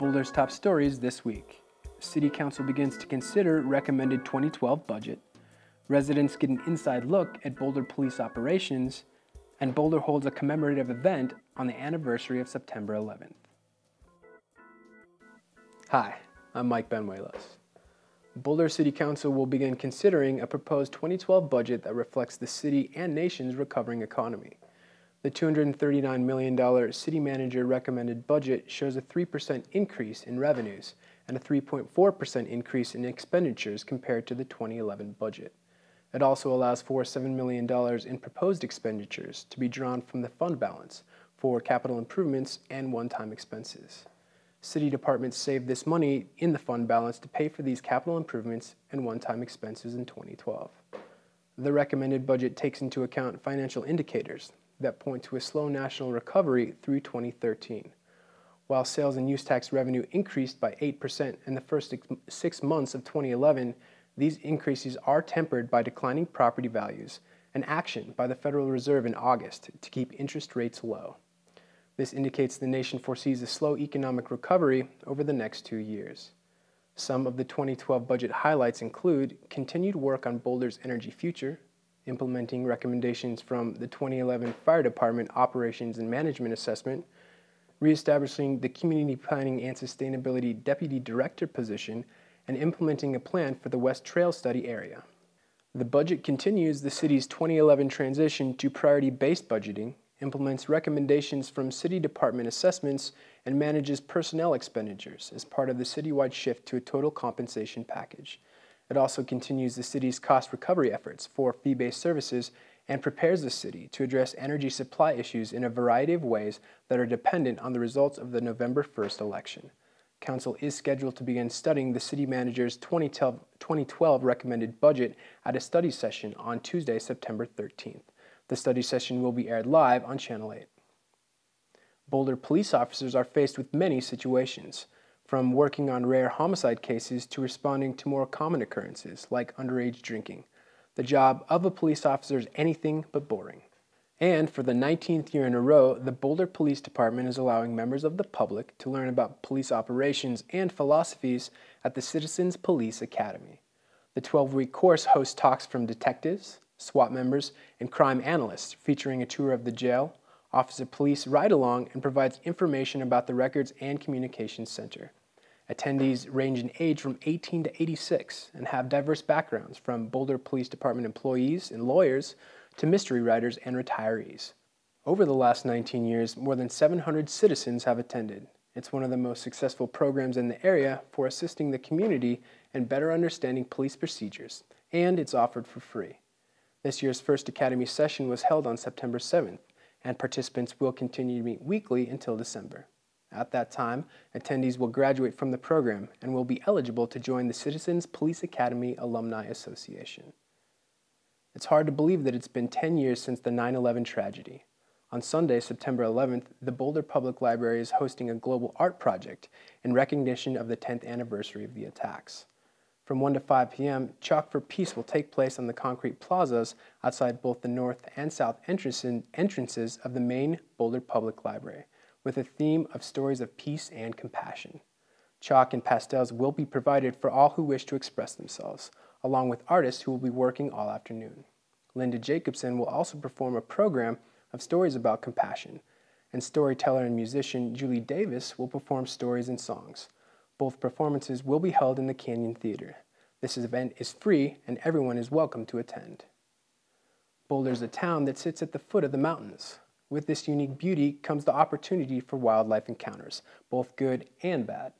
Boulder's top stories this week. City Council begins to consider recommended 2012 budget. Residents get an inside look at Boulder police operations, and Boulder holds a commemorative event on the anniversary of September 11th. Hi, I'm Mike Benuelos. Boulder City Council will begin considering a proposed 2012 budget that reflects the city and nation's recovering economy. The $239 million city manager recommended budget shows a 3% increase in revenues and a 3.4% increase in expenditures compared to the 2011 budget. It also allows for $7 million in proposed expenditures to be drawn from the fund balance for capital improvements and one-time expenses. City departments saved this money in the fund balance to pay for these capital improvements and one-time expenses in 2012. The recommended budget takes into account financial indicators that point to a slow national recovery through 2013. While sales and use tax revenue increased by 8% in the first 6 months of 2011, these increases are tempered by declining property values and action by the Federal Reserve in August to keep interest rates low. This indicates the nation foresees a slow economic recovery over the next 2 years. Some of the 2012 budget highlights include continued work on Boulder's energy future, implementing recommendations from the 2011 Fire Department Operations and Management Assessment, reestablishing the Community Planning and Sustainability Deputy Director position, and implementing a plan for the West Trail Study area. The budget continues the city's 2011 transition to priority-based budgeting, implements recommendations from city department assessments, and manages personnel expenditures as part of the citywide shift to a total compensation package. It also continues the city's cost recovery efforts for fee-based services and prepares the city to address energy supply issues in a variety of ways that are dependent on the results of the November 1st election. Council is scheduled to begin studying the city manager's 2012 recommended budget at a study session on Tuesday, September 13th. The study session will be aired live on Channel 8. Boulder police officers are faced with many situations, from working on rare homicide cases to responding to more common occurrences like underage drinking. The job of a police officer is anything but boring. And for the 19th year in a row, the Boulder Police Department is allowing members of the public to learn about police operations and philosophies at the Citizens Police Academy. The 12-week course hosts talks from detectives, SWAT members, and crime analysts, featuring a tour of the jail, Office of Police ride-along, and provides information about the Records and Communications Center. Attendees range in age from 18 to 86 and have diverse backgrounds, from Boulder Police Department employees and lawyers to mystery writers and retirees. Over the last 19 years, more than 700 citizens have attended. It's one of the most successful programs in the area for assisting the community in better understanding police procedures, and it's offered for free. This year's first Academy session was held on September 7th, and participants will continue to meet weekly until December. At that time, attendees will graduate from the program and will be eligible to join the Citizens Police Academy Alumni Association. It's hard to believe that it's been 10 years since the 9/11 tragedy. On Sunday, September 11th, the Boulder Public Library is hosting a global art project in recognition of the 10th anniversary of the attacks. From 1 to 5 p.m., Chalk for Peace will take place on the concrete plazas outside both the north and south entrances of the main Boulder Public Library, with a theme of stories of peace and compassion. Chalk and pastels will be provided for all who wish to express themselves, along with artists who will be working all afternoon. Linda Jacobson will also perform a program of stories about compassion, and storyteller and musician Julie Davis will perform stories and songs. Both performances will be held in the Canyon Theater. This event is free and everyone is welcome to attend. Boulder is a town that sits at the foot of the mountains. With this unique beauty comes the opportunity for wildlife encounters, both good and bad.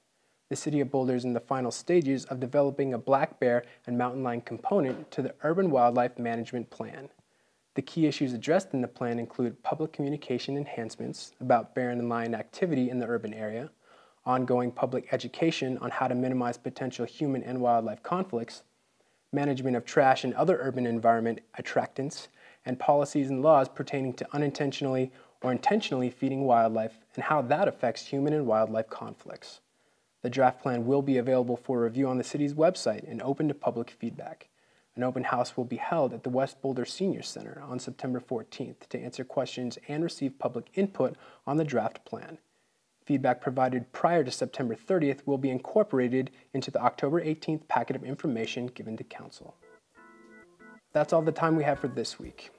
The city of Boulder is in the final stages of developing a black bear and mountain lion component to the Urban Wildlife Management Plan. The key issues addressed in the plan include public communication enhancements about bear and lion activity in the urban area, ongoing public education on how to minimize potential human and wildlife conflicts, management of trash and other urban environment attractants, and policies and laws pertaining to unintentionally or intentionally feeding wildlife and how that affects human and wildlife conflicts. The draft plan will be available for review on the city's website and open to public feedback. An open house will be held at the West Boulder Senior Center on September 14th to answer questions and receive public input on the draft plan. Feedback provided prior to September 30th will be incorporated into the October 18th packet of information given to Council. That's all the time we have for this week.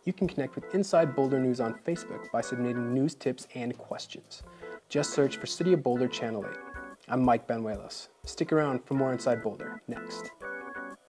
You can connect with Inside Boulder News on Facebook by submitting news tips and questions. Just search for City of Boulder Channel 8. I'm Mike Benuelos. Stick around for more Inside Boulder next.